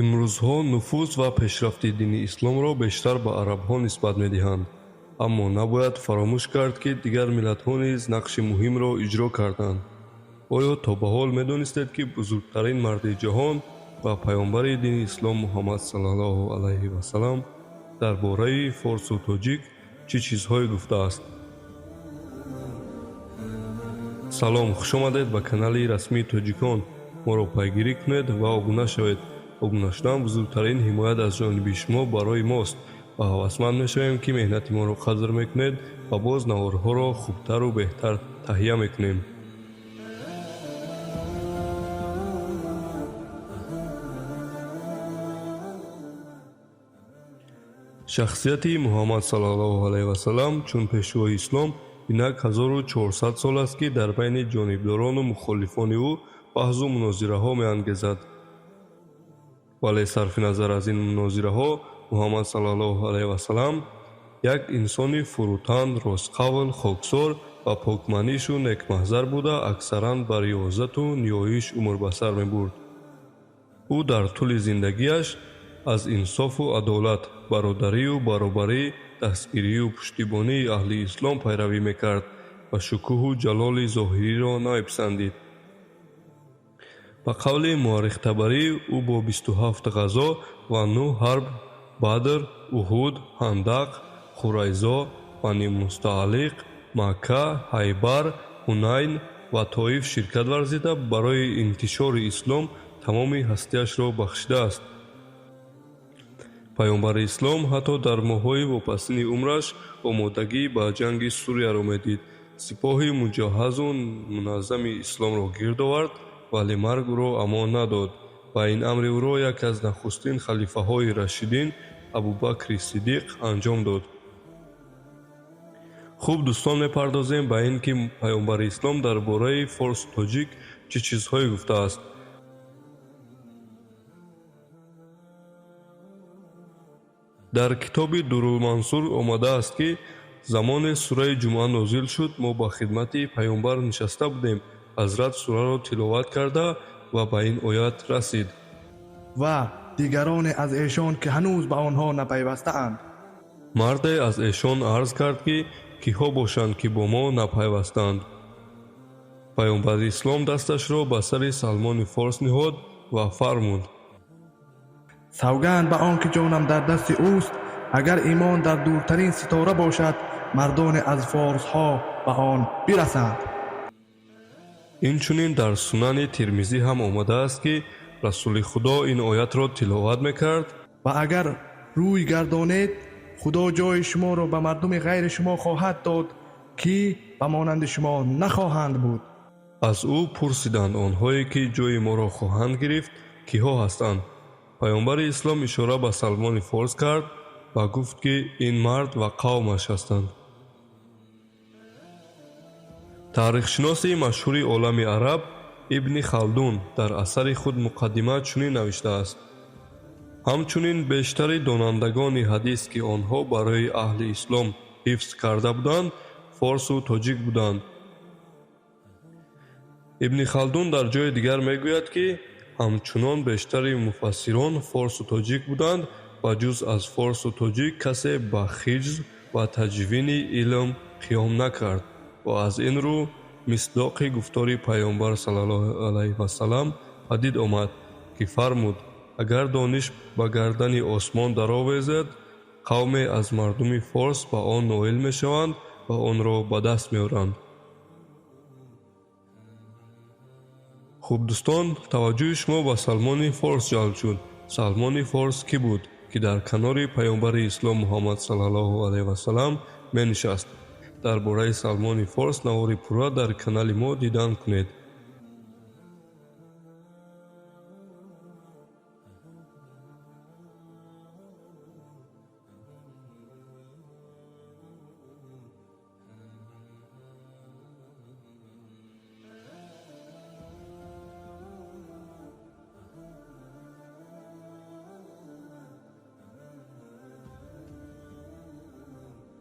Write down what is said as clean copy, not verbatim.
имрӯзҳо нуфуз ва пешрафти дини исломро бештар ба арабҳо нисбат медиҳанд, аммо набояд фаромӯш кард, ки дигар миллатҳо низ нақши муҳимро иҷро карданд. оё то ба ҳол медонистед, ки бузургтарин марди ҷаҳон ва паёнбари дини ислом Муҳаммад саллаллоҳу алайҳи васалам дар бораи форсу тоҷик чӣ чизҳое гуфтааст? салом, хушомадед ба канали расмии тоҷикон. моро пайгирӣ кунед ва обуна шавед. обуна шудан бузургтарин ҳимоят аз ҷониби шумо барои мост ва ҳавасманд мешавем, ки меҳнати моро қадр мекунед ва боз наворҳоро хубтару беҳтар таҳия мекунем. шахсияти муҳаммад саллаллоҳу алайҳи васалам чун пешвои ислом инак 1400 сол аст, ки дар байни ҷонибдорону мухолифони ӯ баҳзу мунозираҳо меангезад. вале сарфи назар аз ин мунозираҳо, муҳаммад саллаллоҳу алайҳи васалам як инсони фурӯтанд, ростқавл, хоксор ва покманишу некмаҳзар буда, аксаран ба риёзату ниёиш умр ба сар мебурд. ӯ дар тӯли зиндагиаш аз инсофу адолат, бародарию баробарӣ, дастгирию пуштибонии аҳли ислом пайравӣ мекард ва шукӯҳу ҷалоли зоҳириро намеписандид. ба қавли муаррих Табарӣ, ӯ бо 27 ғазо ва 9 ҳарб Бадр, Уҳуд, Ҳандақ, Хурайзо, Бани Мустаълиқ, Макка, Ҳайбар, Ҳунайн ва Тоиф ширкат варзида, барои интишори ислом тамоми ҳастиашро бахшидааст. паёнбари ислом ҳатто дар моҳҳои вопасини умраш омодагӣ ба ҷанги Сурияро медид. сипоҳи муҷаҳҳазу муназзами исломро гирд овард, вале марг ӯро амон надод ва ин амри ӯро яке аз нахустин халифаҳои Рашидин Абубакри Сиддиқ анҷом дод. хуб дӯстон, мепардозем ба ин, ки паёнбари ислом дар бораи форсу тоҷик чӣ чизҳое гуфтааст. дар китоби Дурулмансур омадааст, ки замоне сураи ҷумъа нозил шуд, мо ба хидмати паёнбар нишаста будем. ҳазрат сураро тиловат карда ва ба ин оят расид: ва дигароне аз эшон, ки ҳанӯз ба онҳо напайвастаанд. марде аз эшон арз кард, ки киҳо бошанд, ки бо мо напайвастанд. паёнбари ислом дасташро ба сари Салмони Форс ниҳод ва фармуд: савганд ба он ки ҷонам дар дасти ӯст, агар имон дар дуртарин ситора бошад, мардоне аз форсҳо ба он бирасанд. инчунин дар сунани Тирмизӣ ҳам омадааст, ки расули худо ин оятро тиловат мекард: ва агар рӯй гардонед, худо ҷои шуморо ба мардуми ғайри шумо хоҳад дод, ки ба монанди шумо нахоҳанд буд. аз ӯ пурсиданд онҳое, ки ҷои моро хоҳанд гирифт, киҳо ҳастанд? паёнбари ислом ишора ба Салмони Форс кард ва гуфт, ки ин мард ва қавмаш ҳастанд. таърихшиноси машҳури олами араб Ибни Халдун дар асари худ муқаддима чунин навиштааст: ҳамчунин бештари донандагони ҳадис, ки онҳо барои аҳли ислом ҳифз карда буданд, форсу тоҷик буданд. ибни Халдун дар ҷои дигар мегӯяд, ки ҳамчунон бештари муфассирон форсу тоҷик буданд ва ҷуз аз форсу тоҷик касе ба хиҷз ва таҷвини илм қиём накард ва аз ин рӯ мисдоқи гуфтори паёнбар саллаллоҳу алайҳи васалам падид омад, ки фармуд: агар дониш ба гардани осмон даровезад, қавме аз мардуми форс ба он ноил мешаванд ва онро ба даст меоранд. хуб дӯстон, таваҷҷӯҳи шумо ба Салмони Форс ҷалб шуд. Салмони Форс кӣ буд, ки дар канори паёнбари ислом Муҳаммад саллаллоҳу алайҳи васалам менишаст? дар бораи Салмони Форс навори пурра дар канали мо дидан кунед.